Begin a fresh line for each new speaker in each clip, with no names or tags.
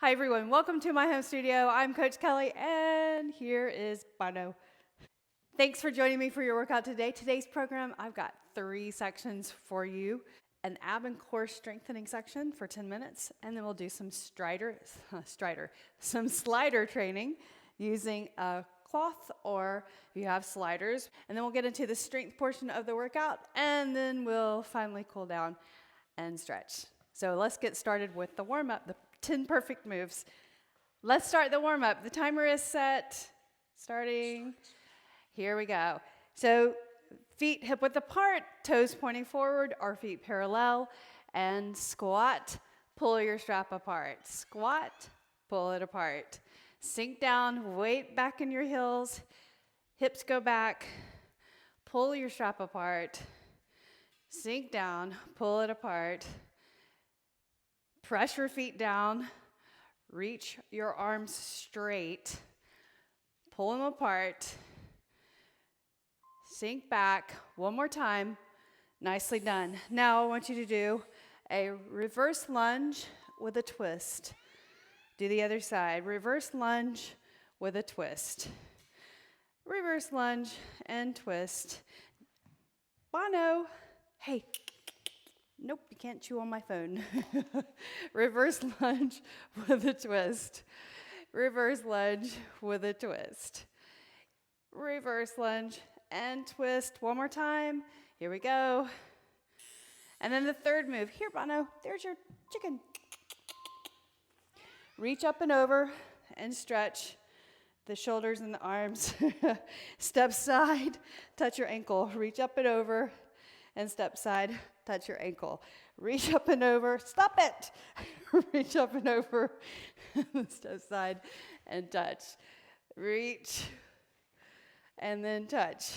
Hi everyone, welcome to my home studio. I'm Coach Kelly and here is Bono. Thanks for joining me for your workout today. Today's program, I've got 3 sections for you. An ab and core strengthening section for 10 minutes, and then we'll do some slider training using a cloth or if you have sliders. And then we'll get into the strength portion of the workout, and then we'll finally cool down and stretch. So let's get started with the warm-up, the 10 perfect moves. Let's start the warm-up. The timer is set, starting. Here we go. So feet hip-width apart, toes pointing forward, or feet parallel, and squat, pull your strap apart. Squat, pull it apart. Sink down, weight back in your heels, hips go back, pull your strap apart, sink down, pull it apart. Press your feet down, reach your arms straight, pull them apart, sink back, one more time, nicely done. Now I want you to do a reverse lunge with a twist. Do the other side, reverse lunge with a twist. Reverse lunge and twist. Bono, hey. Nope, you can't chew on my phone. Reverse lunge with a twist. Reverse lunge with a twist. Reverse lunge and twist. One more time. Here we go. And then the third move. Here, Bono, there's your chicken. Reach up and over and stretch the shoulders and the arms. Step side, touch your ankle. Reach up and over and step side, touch your ankle. Reach up and over, stop it. Reach up and over, step side and touch. Reach and then touch.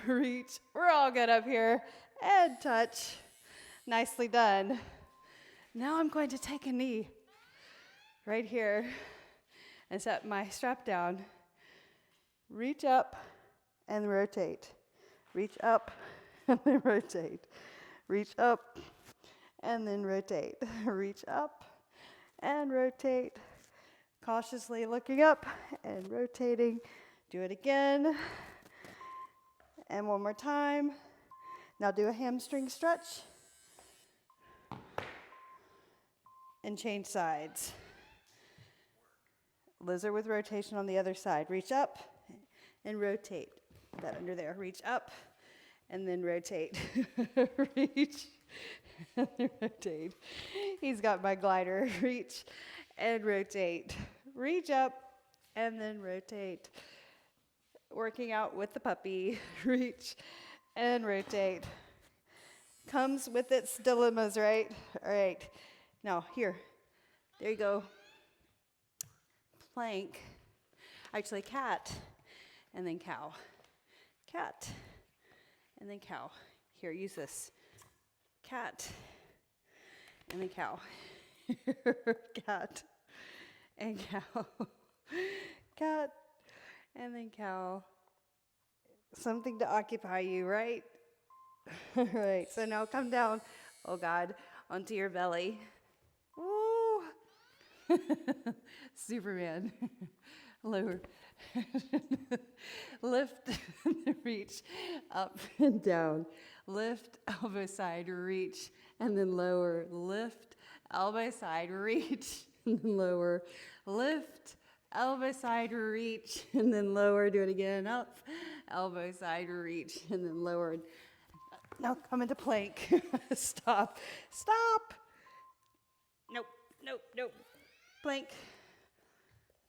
Reach, we're all good up here, and touch. Nicely done. Now I'm going to take a knee right here and set my strap down. Reach up and rotate. Reach up and then rotate. Reach up and then rotate. Reach up and rotate. Cautiously looking up and rotating. Do it again. And one more time. Now do a hamstring stretch. And change sides. Lizard with rotation on the other side. Reach up and rotate. That under there. Reach up and then rotate. Reach and then rotate. He's got my glider. Reach and rotate. Reach up and then rotate. Working out with the puppy. Reach and rotate. Comes with its dilemmas, right? All right. Now, here. There you go. Plank. Actually, cat and then cow. Cat and then cow. Here, use this. Cat and then cow. Cat and cow. Cat and then cow. Something to occupy you, right? All right, so now come down, oh God, onto your belly. Woo! Superman. Lower. Lift, reach, up and down. Lift, elbow side, reach, and then lower. Lift, elbow side, reach, and then lower. Lift, elbow side, reach, and then lower. Do it again. Up, elbow side, reach, and then lower. Now come into plank. Stop. Stop. Nope, nope, nope. Plank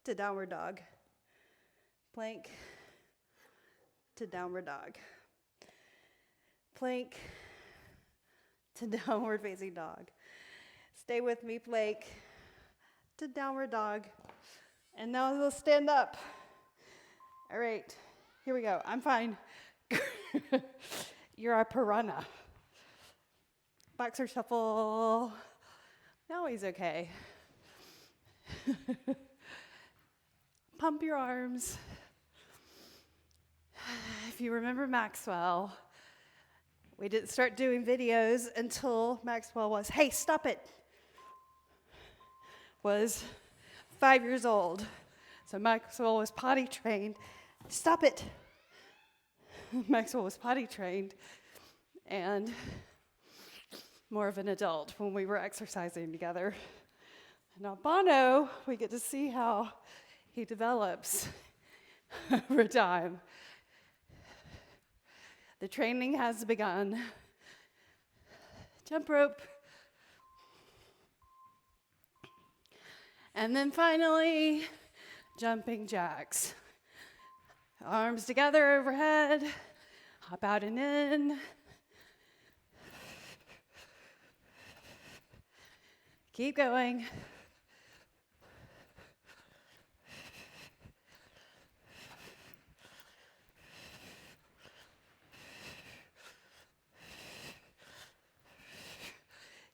to downward dog. Plank to downward dog. Plank to downward facing dog. Stay with me, plank to downward dog. And now we'll stand up. All right, here we go. I'm fine. You're a piranha. Boxer shuffle. Now he's okay. Pump your arms. If you remember Maxwell, we didn't start doing videos until Maxwell was, hey, stop it. was 5 years old. So Maxwell was potty trained. Stop it. Maxwell was potty trained and more of an adult when we were exercising together. Now Bono, we get to see how he develops over time. The training has begun. Jump rope. And then finally, jumping jacks. Arms together overhead. Hop out and in. Keep going.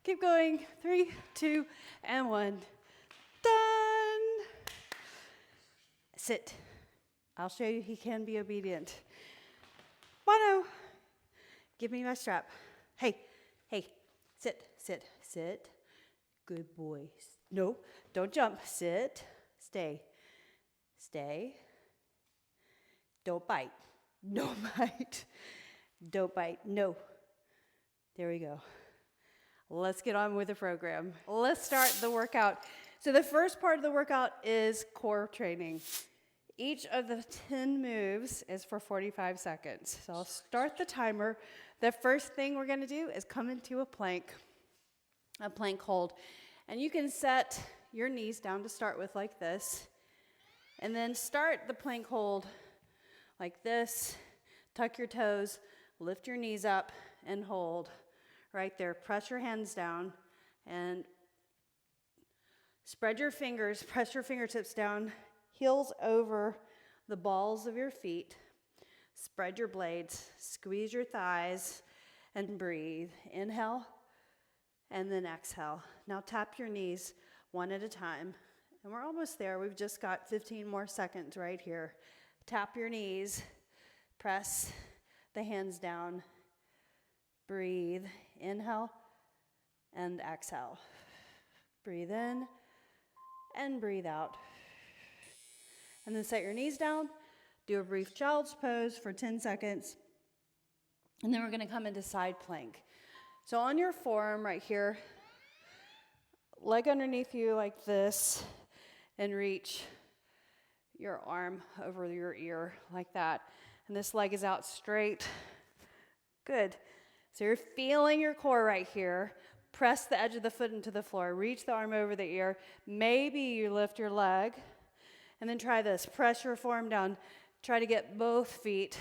Keep going. 3, 2, and 1. Done. Sit. I'll show you he can be obedient. Bono, give me my strap. Hey, sit. Good boy. No, don't jump. Sit. Stay. Don't bite. No bite. Don't bite. No. There we go. Let's get on with the program. Let's start the workout. So the first part of the workout is core training. Each of the 10 moves is for 45 seconds. So I'll start the timer. The first thing we're going to do is come into a plank hold. And you can set your knees down to start with like this. And then start the plank hold like this. Tuck your toes, lift your knees up, and hold. Right there, press your hands down and spread your fingers, press your fingertips down, heels over the balls of your feet. Spread your blades, squeeze your thighs, and breathe. Inhale, and then exhale. Now tap your knees one at a time. And we're almost there. We've just got 15 more seconds right here. Tap your knees, press the hands down, breathe. Inhale and exhale. Breathe in and breathe out. And then set your knees down. Do a brief child's pose for 10 seconds. And then we're going to come into side plank. So on your forearm right here, leg underneath you like this, and reach your arm over your ear like that. And this leg is out straight. Good. So you're feeling your core right here. Press the edge of the foot into the floor. Reach the arm over the ear. Maybe you lift your leg. And then try this. Press your forearm down. Try to get both feet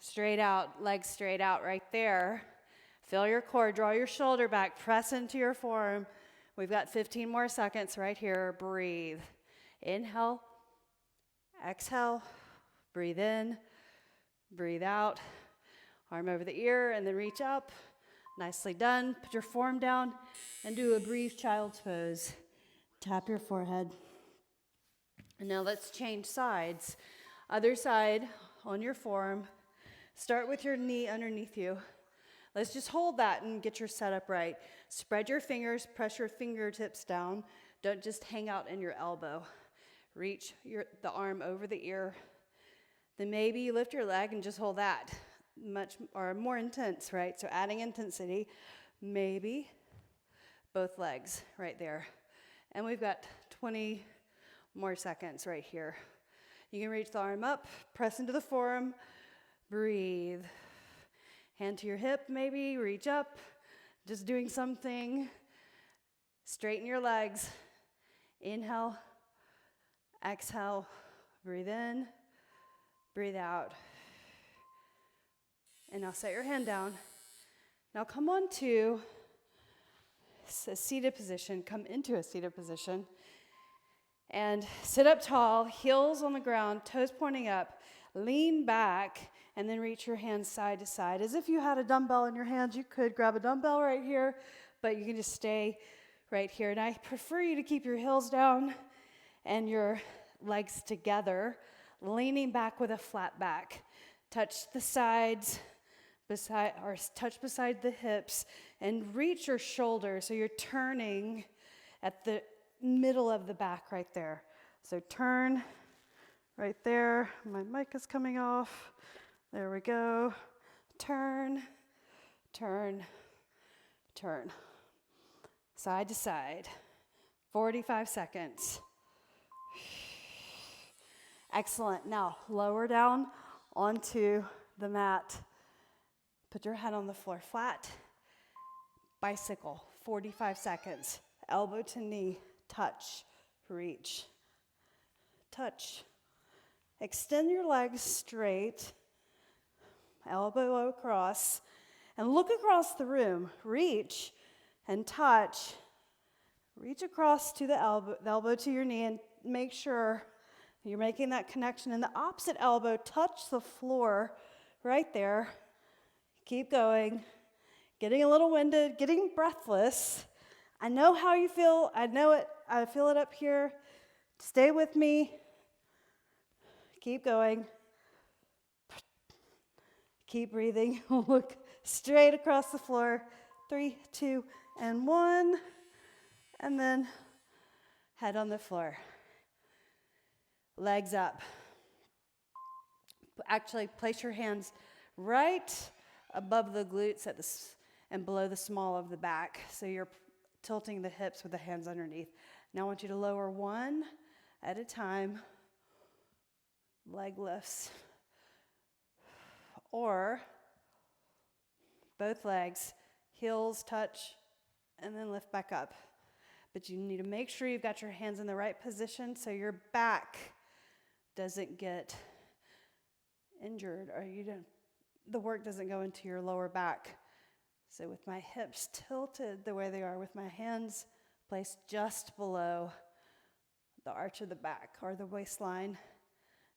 straight out, legs straight out right there. Feel your core. Draw your shoulder back. Press into your forearm. We've got 15 more seconds right here. Breathe. Inhale. Exhale. Breathe in. Breathe out. Arm over the ear and then reach up. Nicely done. Put your forearm down and do a brief child's pose. Tap your forehead. And now let's change sides. Other side on your forearm. Start with your knee underneath you. Let's just hold that and get your setup right. Spread your fingers, press your fingertips down. Don't just hang out in your elbow. Reach the arm over the ear. Then maybe you lift your leg and just hold that. Much or more intense, right? So adding intensity, maybe both legs right there. And we've got 20 more seconds right here. You can reach the arm up, press into the forearm, breathe. Hand to your hip, maybe, reach up, just doing something. Straighten your legs. Inhale, exhale, breathe in, breathe out. And now set your hand down. Now come on to a seated position. Come into a seated position. And sit up tall, heels on the ground, toes pointing up. Lean back, and then reach your hands side to side. As if you had a dumbbell in your hands, you could grab a dumbbell right here, but you can just stay right here. And I prefer you to keep your heels down and your legs together, leaning back with a flat back. Touch the sides. Touch beside the hips and reach your shoulders so you're turning at the middle of the back right there. So turn right there. My mic is coming off. There we go. Turn, turn, turn. Side to side. 45 seconds. Excellent. Now lower down onto the mat. Put your head on the floor flat. Bicycle, 45 seconds. Elbow to knee, touch, reach, touch. Extend your legs straight, elbow across, and look across the room. Reach and touch. Reach across to the elbow to your knee, and make sure you're making that connection. And the opposite elbow, touch the floor right there. Keep going. Getting a little winded, getting breathless. I know how you feel. I know it. I feel it up here. Stay with me. Keep going. Keep breathing. Look straight across the floor. 3, 2, and 1. And then head on the floor. Legs up. Actually, place your hands right above the glutes and below the small of the back. So you're tilting the hips with the hands underneath. Now I want you to lower one at a time. Leg lifts. Or both legs, heels touch, and then lift back up. But you need to make sure you've got your hands in the right position so your back doesn't get injured, or the work doesn't go into your lower back. So with my hips tilted the way they are, with my hands placed just below the arch of the back or the waistline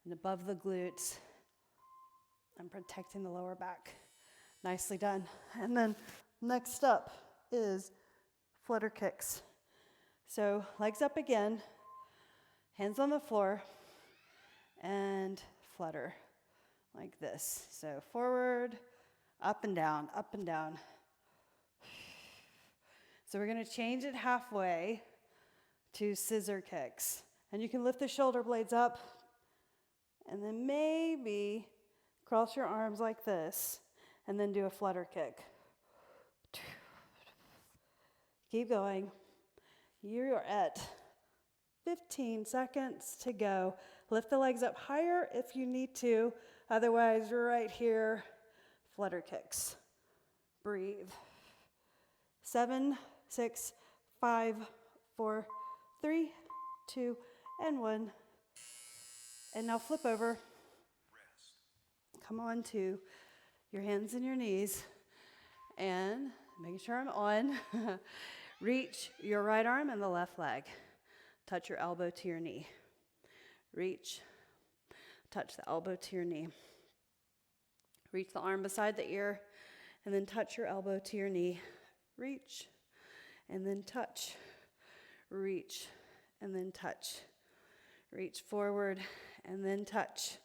and above the glutes, I'm protecting the lower back. Nicely done. And then next up is flutter kicks. So legs up again, hands on the floor, and flutter like this. So forward, up and down, up and down. So we're going to change it halfway to scissor kicks. And you can lift the shoulder blades up and then maybe cross your arms like this and then do a flutter kick. Keep going. You're at 15 seconds to go. Lift the legs up higher if you need to. Otherwise, right here, flutter kicks. Breathe. 7, 6, 5, 4, 3, 2, and 1. And now flip over. Come on to your hands and your knees. And making sure I'm on. Reach your right arm and the left leg. Touch your elbow to your knee. Reach. Touch the elbow to your knee. Reach the arm beside the ear and then touch your elbow to your knee. Reach and then touch. Reach and then touch. Reach forward and then touch.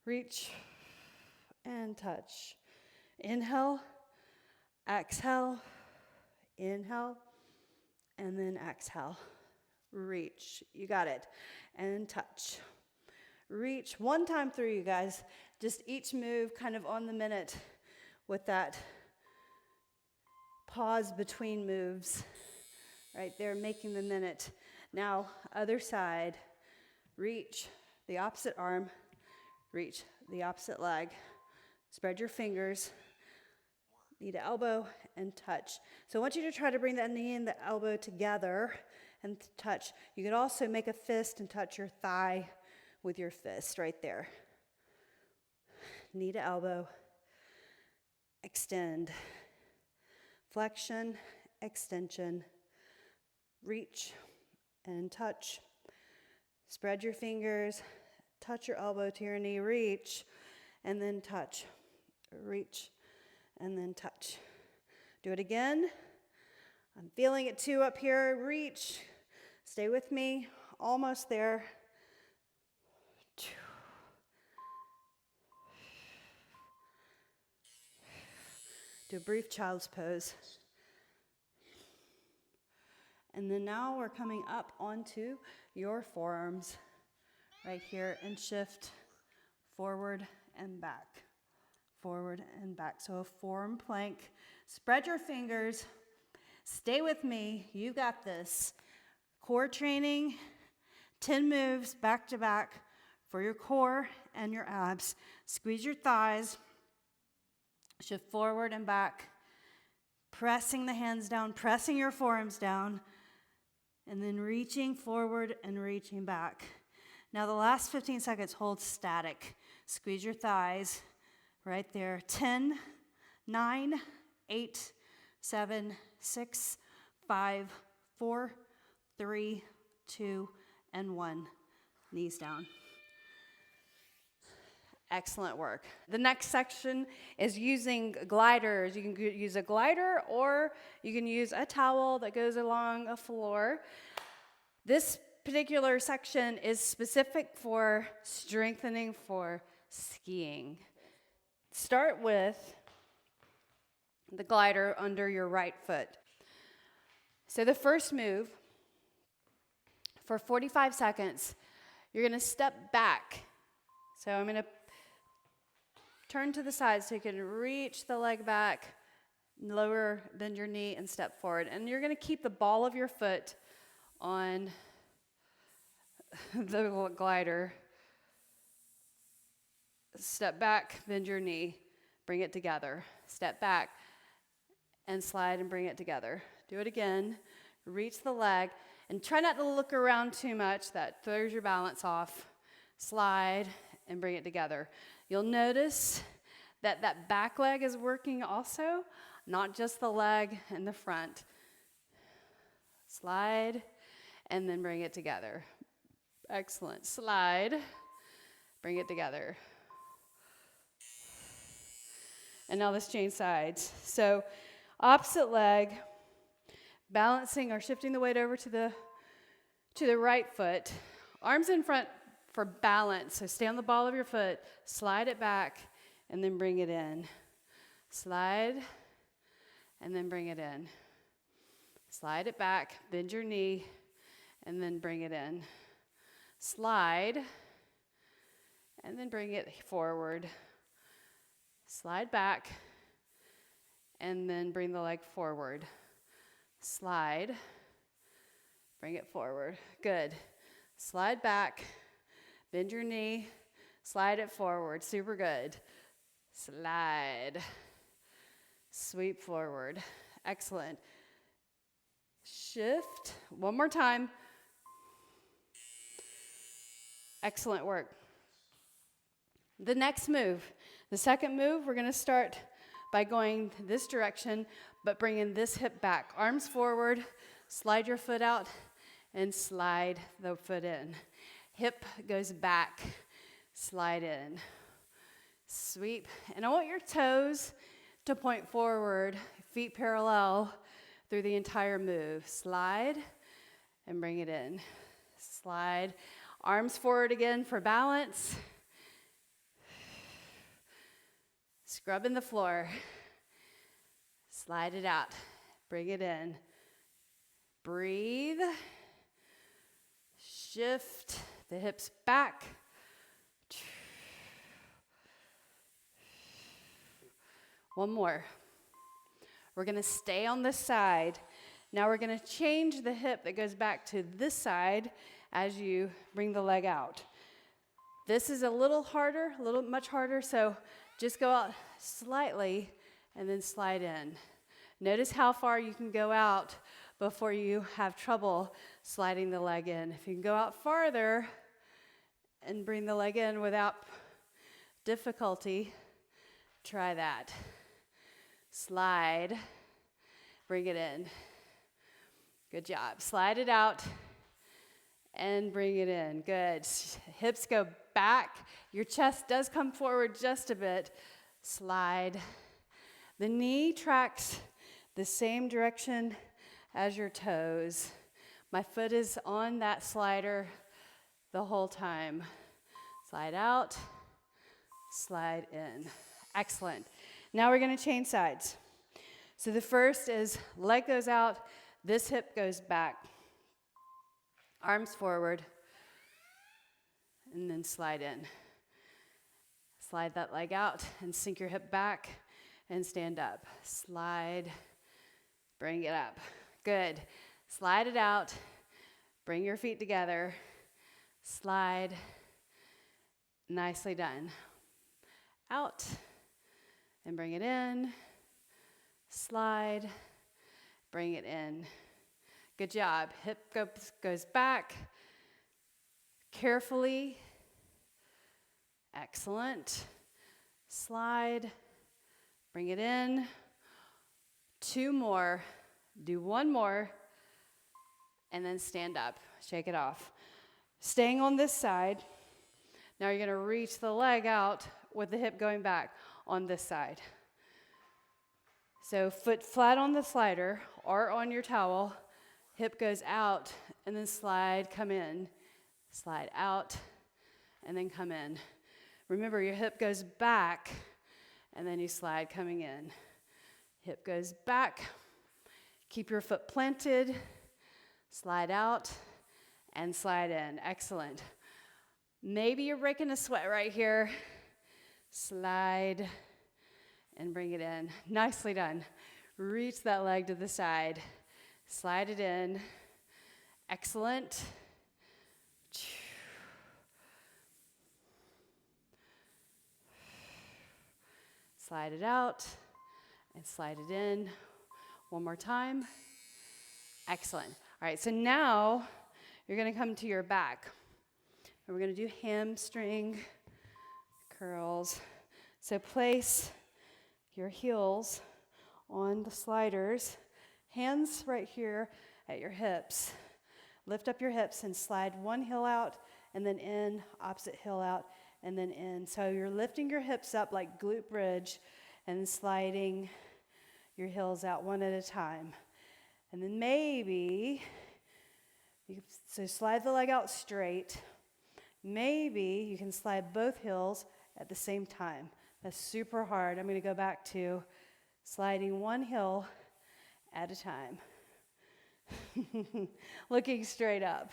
Reach and touch. Inhale, exhale, inhale, and then exhale. Reach. You got it. And touch. Reach. One time through, you guys. Just each move kind of on the minute with that pause between moves. Right there, making the minute. Now, other side. Reach the opposite arm. Reach the opposite leg. Spread your fingers. Knee to elbow and touch. So I want you to try to bring that knee and the elbow together and touch. You could also make a fist and touch your thigh with your fist right there. Knee to elbow. Extend. Flexion, extension. Reach and touch. Spread your fingers. Touch your elbow to your knee. Reach and then touch. Reach and then touch. Do it again. I'm feeling it too up here. Reach. Stay with me. Almost there. Do a brief child's pose. And then now we're coming up onto your forearms right here and shift forward and back, forward and back. So a forearm plank. Spread your fingers. Stay with me. You got this. Core training, 10 moves back to back for your core and your abs. Squeeze your thighs. Shift forward and back. Pressing the hands down, pressing your forearms down, and then reaching forward and reaching back. Now the last 15 seconds, hold static. Squeeze your thighs right there. 10, 9, 8, 7, 6, 5, 4, 3, 2, and 1. Knees down. Excellent work. The next section is using gliders. You can use a glider or you can use a towel that goes along a floor. This particular section is specific for strengthening for skiing. Start with the glider under your right foot. So the first move, for 45 seconds, you're going to step back. So I'm going to turn to the side so you can reach the leg back, lower, bend your knee, and step forward. And you're going to keep the ball of your foot on the glider. Step back, bend your knee, bring it together. Step back and slide and bring it together. Do it again. Reach the leg and try not to look around too much. That throws your balance off. Slide and bring it together. You'll notice that that back leg is working also, not just the leg and the front. Slide and then bring it together. Excellent. Slide, bring it together. And now let's change sides. So opposite leg, balancing or shifting the weight over to the right foot. Arms in front for balance. So stay on the ball of your foot, slide it back, and then bring it in. Slide, and then bring it in. Slide it back, bend your knee, and then bring it in. Slide, and then bring it forward. Slide back, and then bring the leg forward. Slide, bring it forward. Good. Slide back, bend your knee, slide it forward. Super good. Slide, sweep forward. Excellent. Shift. One more time. Excellent work. The next move, the second move, we're going to start by going this direction, but bringing this hip back. Arms forward, slide your foot out, and slide the foot in. Hip goes back, slide in. Sweep. And I want your toes to point forward, feet parallel through the entire move. Slide and bring it in. Slide. Arms forward again for balance. Scrubbing the floor. Slide it out. Bring it in. Breathe. Shift the hips back. One more. We're going to stay on this side. Now we're going to change the hip that goes back to this side as you bring the leg out. This is a little harder, much harder, so just go out slightly and then slide in. Notice how far you can go out before you have trouble sliding the leg in. If you can go out farther and bring the leg in without difficulty, try that. Slide, bring it in. Good job. Slide it out and bring it in. Good. Hips go back. Your chest does come forward just a bit. Slide. The knee tracks the same direction as your toes. My foot is on that slider the whole time. Slide out, slide in. Excellent. Now we're going to change sides. So the first is leg goes out, this hip goes back. Arms forward, and then slide in. Slide that leg out and sink your hip back and stand up. Slide, bring it up. Good. Slide it out, bring your feet together, slide. Nicely done. Out, and bring it in. Slide, bring it in. Good job. Hip goes back carefully. Excellent. Slide, bring it in. 2 more. Do 1 more, and then stand up. Shake it off. Staying on this side. Now you're going to reach the leg out with the hip going back on this side. So foot flat on the slider or on your towel. Hip goes out, and then slide, come in. Slide out, and then come in. Remember, your hip goes back, and then you slide coming in. Hip goes back. Keep your foot planted. Slide out, and slide in. Excellent. Maybe you're breaking a sweat right here. Slide, and bring it in. Nicely done. Reach that leg to the side. Slide it in. Excellent. Slide it out and slide it in. 1 more time. Excellent. All right, so now you're going to come to your back. And we're going to do hamstring curls. So place your heels on the sliders. Hands right here at your hips. Lift up your hips and slide one heel out and then in, opposite heel out, and then in. So you're lifting your hips up like glute bridge and sliding your heels out one at a time. And then maybe, so slide the leg out straight. Maybe you can slide both heels at the same time. That's super hard. I'm going to go back to sliding one heel at a time. Looking straight up.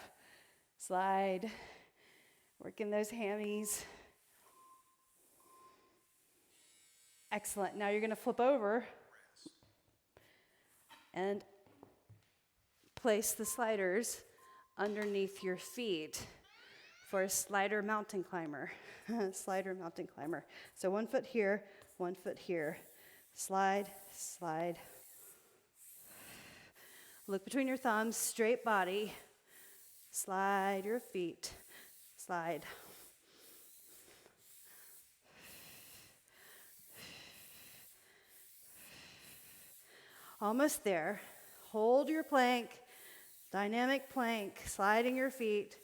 Slide. Working those hammies. Excellent. Now you're going to flip over and place the sliders underneath your feet for a slider mountain climber. Slider mountain climber. So 1 foot here, 1 foot here. Slide, slide. Look between your thumbs, straight body. Slide your feet. Slide. Almost there. Hold your plank. Dynamic plank. Sliding your feet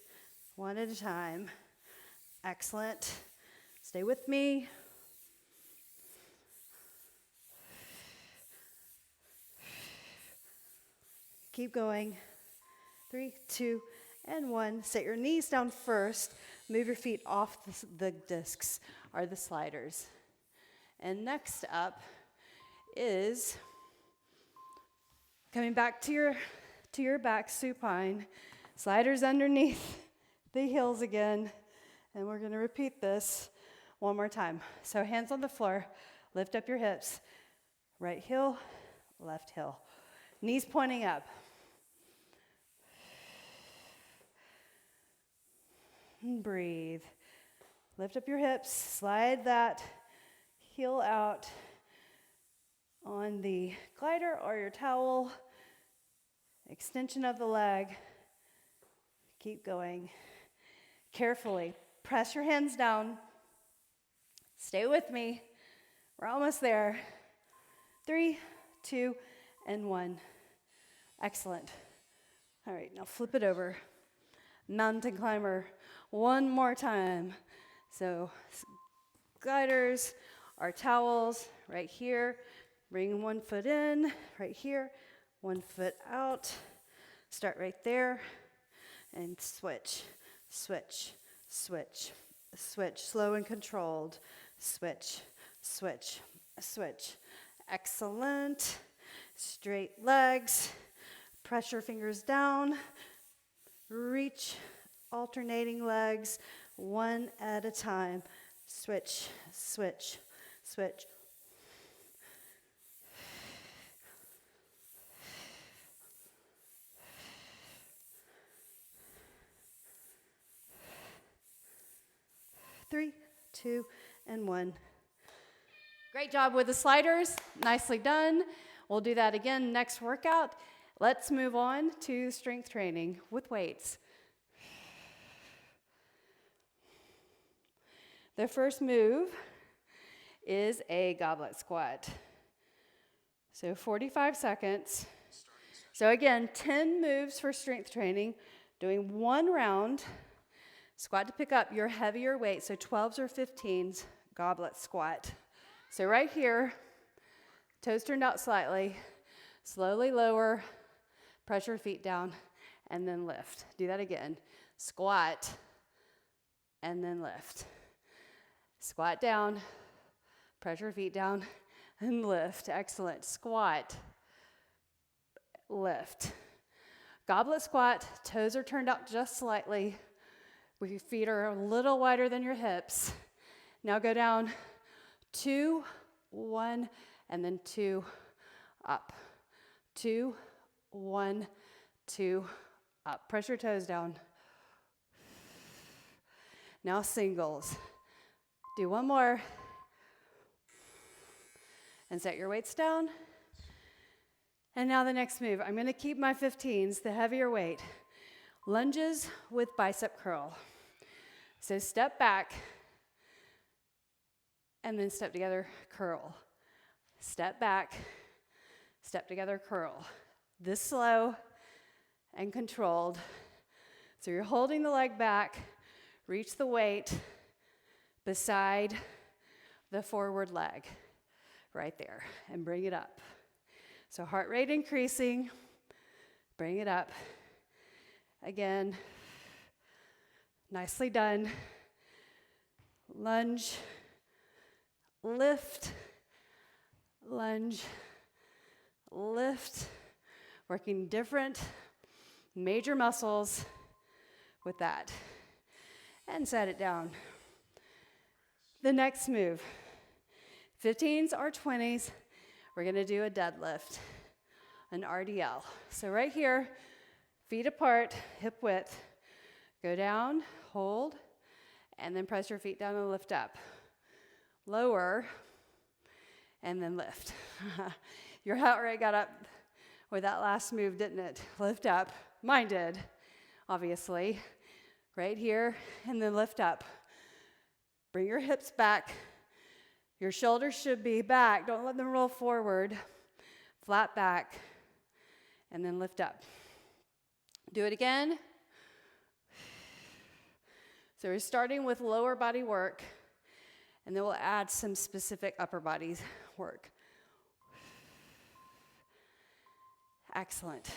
one at a time. Excellent. Stay with me. Keep going. 3, 2, and 1. Set your knees down first. Move your feet off the discs, or the sliders. And next up is coming back to your back supine. Sliders underneath the heels again. And we're going to repeat this 1 more time. So hands on the floor. Lift up your hips. Right heel, left heel. Knees pointing up. And breathe. Lift up your hips. Slide that heel out on the glider or your towel. Extension of the leg. Keep going. Carefully. Press your hands down. Stay with me. We're almost there. 3, 2, and 1. Excellent. All right, now flip it over. Mountain climber. 1 more time. So gliders, our towels right here. Bring 1 foot in, right here. 1 foot out. Start right there. And switch, switch, switch, switch. Slow and controlled. Switch, switch, switch. Excellent. Straight legs. Press your fingers down. reach, alternating legs, one at a time. Switch, switch, switch. Three, two, and one. Great job with the sliders. Nicely done. We'll do that again next workout. Let's move on to strength training with weights. The first move is a goblet squat. So 45 seconds. So again, 10 moves for strength training, doing one round. Squat to pick up your heavier weight, so 12s or 15s, goblet squat. So right here, toes turned out slightly, slowly lower, press your feet down, and then lift. Do that again. Squat, and then lift. Squat down, press your feet down, and lift. Excellent. Squat, lift. Goblet squat, toes are turned out just slightly. Your feet are a little wider than your hips. Now go down, 2, 1, and then 2, up. 2, 1, 2, up. Press your toes down. Now singles. Do one more. And set your weights down. And now the next move. I'm going to keep my 15s, the heavier weight. Lunges with bicep curl. So step back, and then step together, curl. Step back, step together, curl. This slow and controlled. So you're holding the leg back, reach the weight beside the forward leg, right there, and bring it up. So heart rate increasing, bring it up. Again, nicely done. Lunge, lift, lunge, lift. Working different major muscles with that. And set it down. The next move, 15s or 20s, we're gonna do a deadlift, an RDL. So right here, feet apart, hip width. Go down, hold, and then press your feet down and lift up. Lower, and then lift. Your heart rate got up with that last move, didn't it? Lift up. Mine did, obviously. Right here, and then lift up. Bring your hips back. Your shoulders should be back. Don't let them roll forward. Flat back, and then lift up. Do it again. So we're starting with lower body work, and then we'll add some specific upper body work. Excellent.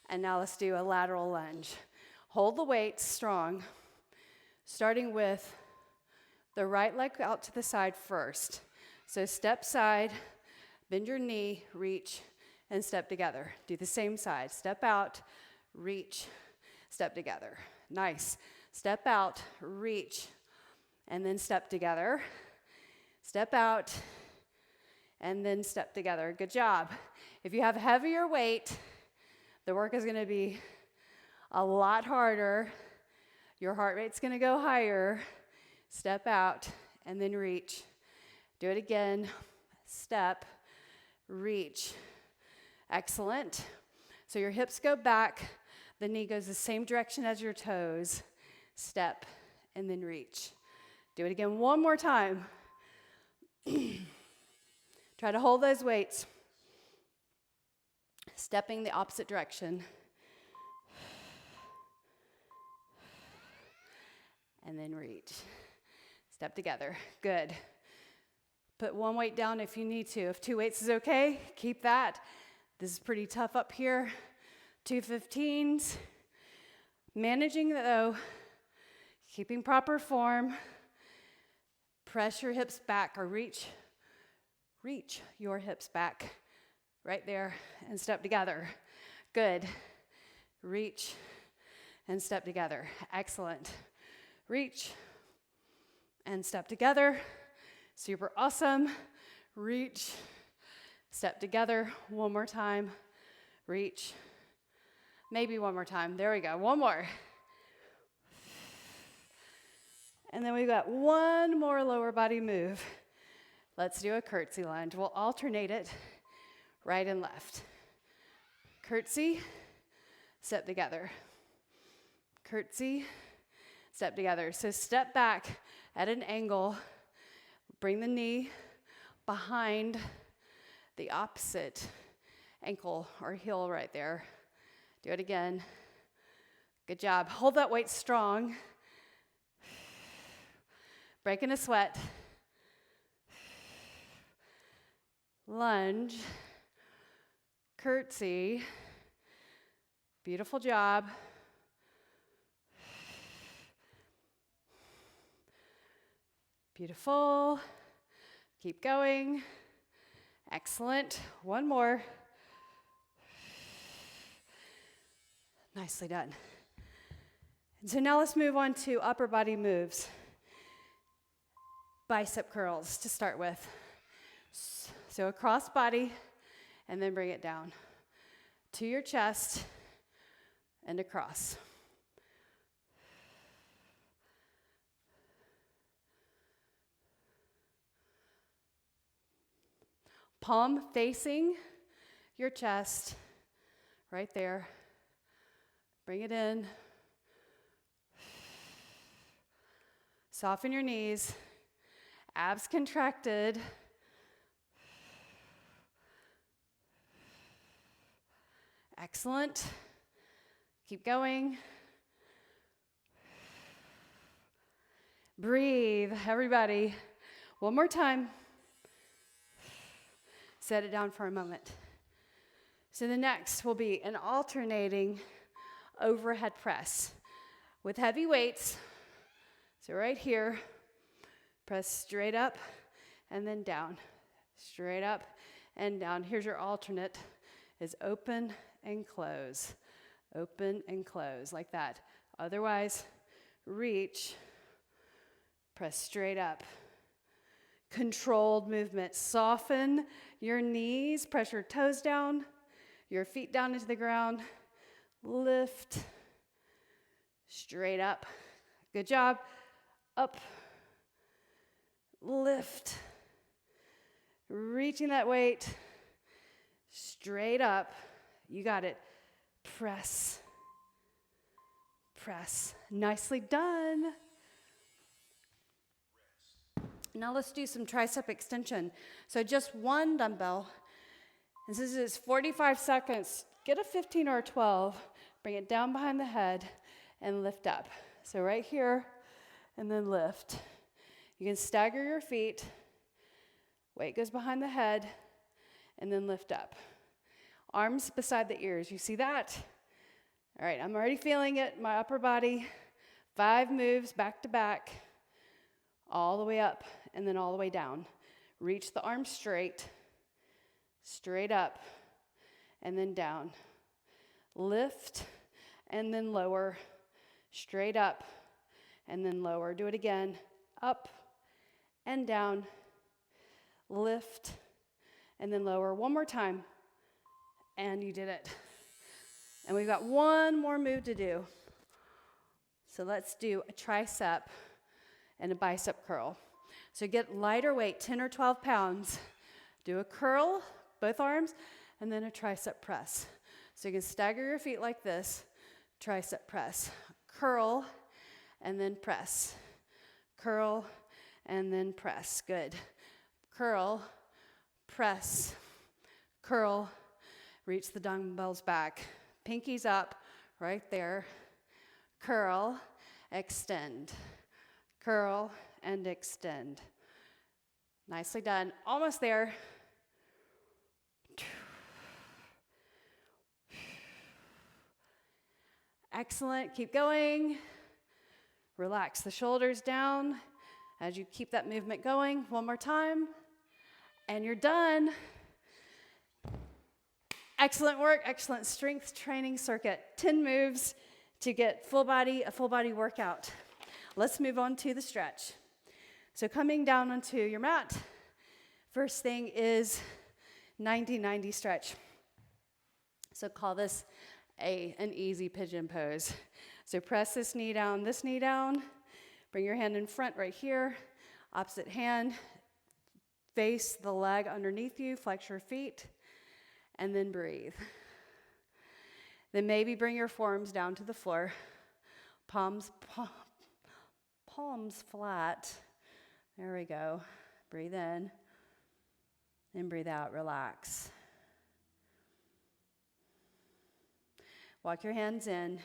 And now let's do a lateral lunge. Hold the weight strong, starting with the right leg out to the side first. So step side, bend your knee, reach, and step together. Do the same side. Step out, reach, step together. Nice. Step out, reach, and then step together. Step out, and then step together. Good job. If you have heavier weight, the work is going to be a lot harder. Your heart rate's going to go higher. Step out, and then reach. Do it again. Step, reach. Excellent. So your hips go back. The knee goes the same direction as your toes. Step, and then reach. Do it again one more time. Try to hold those weights. Stepping the opposite direction. And then reach. Step together. Good. Put one weight down if you need to. If 2 weights is okay, keep that. This is pretty tough up here. 2 15s. Managing though, keeping proper form. Press your hips back or reach your hips back. Right there, and step together. Good. Reach, and step together. Excellent. Reach and step together. Super awesome. Reach, step together. One more time. Reach. Maybe one more time. There we go. One more. And then we've got one more lower body move. Let's do a curtsy lunge. We'll alternate it, right and left. Curtsy, step together. Curtsy, step together. So step back at an angle. Bring the knee behind the opposite ankle or heel right there. Do it again. Good job. Hold that weight strong. Breaking a sweat. Lunge. Curtsy. Beautiful job. Beautiful. Keep going. Excellent. One more. Nicely done. And so now let's move on to upper body moves. Bicep curls to start with. So across body, and then bring it down to your chest and across. Palm facing your chest, right there. Bring it in. Soften your knees. Abs contracted. Excellent. Keep going. Breathe, everybody. One more time. Set it down for a moment. So the next will be an alternating overhead press with heavy weights. So right here, press straight up and then down. Straight up and down. Here's your alternate, is open and close. Open and close, like that. Otherwise, reach, press straight up. Controlled movement. Soften your knees, press your toes down, your feet down into the ground. Lift, straight up. Good job. Up, lift, reaching that weight, straight up. You got it. Press, press. Nicely done. Now let's do some tricep extension. So just one dumbbell. And this is 45 seconds. Get a 15 or a 12. Bring it down behind the head and lift up. So right here, and then lift. You can stagger your feet. Weight goes behind the head, and then lift up. Arms beside the ears. You see that? All right, I'm already feeling it, my upper body. 5 moves back to back, all the way up, and then all the way down. Reach the arms straight, straight up, and then down. Lift, and then lower, straight up, and then lower. Do it again. Up and down. Lift and then lower. One more time. And you did it. And we've got one more move to do. So let's do a tricep and a bicep curl. So get lighter weight, 10 or 12 pounds. Do a curl, both arms, and then a tricep press. So you can stagger your feet like this. Tricep press. Curl and then press. Curl and then press. Good. Curl, press, curl. Reach the dumbbells back. Pinkies up, right there. Curl, extend. Curl and extend. Nicely done. Almost there. Excellent. Keep going. Relax the shoulders down as you keep that movement going. One more time. And you're done. Excellent work. Excellent strength training circuit. 10 moves, to get a full body workout. Let's move on to the stretch. So coming down onto your mat, first thing is 90-90 stretch. So call this an easy pigeon pose. So press this knee down, bring your hand in front right here, opposite hand, face the leg underneath you, flex your feet, and then breathe. Then maybe bring your forearms down to the floor, palms flat. There we go. Breathe in and breathe out, relax. Walk your hands in.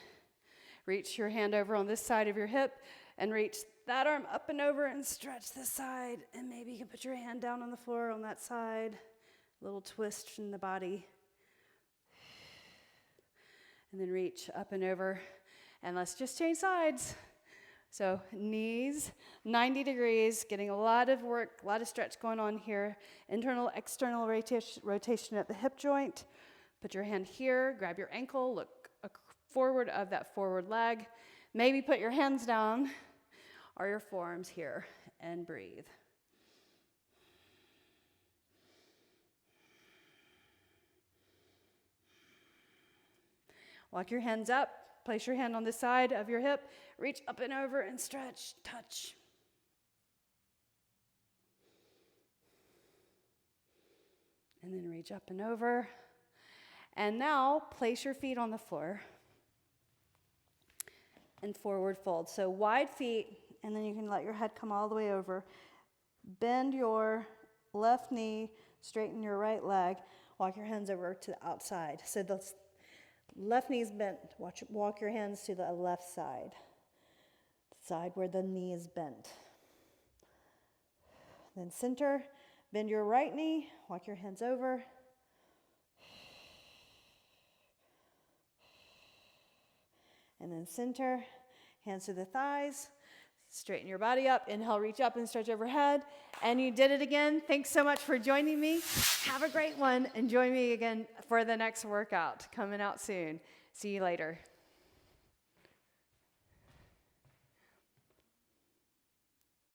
Reach your hand over on this side of your hip and reach that arm up and over and stretch this side. And maybe you can put your hand down on the floor on that side. A little twist in the body. And then reach up and over. And let's just change sides. So knees, 90 degrees, getting a lot of work, a lot of stretch going on here. Internal, external rotation at the hip joint. Put your hand here, grab your ankle, look forward of that forward leg. Maybe put your hands down or your forearms here and breathe. Walk your hands up, place your hand on the side of your hip, reach up and over and stretch, touch. And then reach up and over. And now place your feet on the floor and forward fold. So wide feet, and then you can let your head come all the way over. Bend your left knee, straighten your right leg, walk your hands over to the outside. So the left knee is bent. Walk your hands to the left side, side where the knee is bent. Then center, bend your right knee, walk your hands over. And then center, hands to the thighs, straighten your body up, inhale, reach up and stretch overhead. And you did it again. Thanks so much for joining me. Have a great one and join me again for the next workout coming out soon. See you later.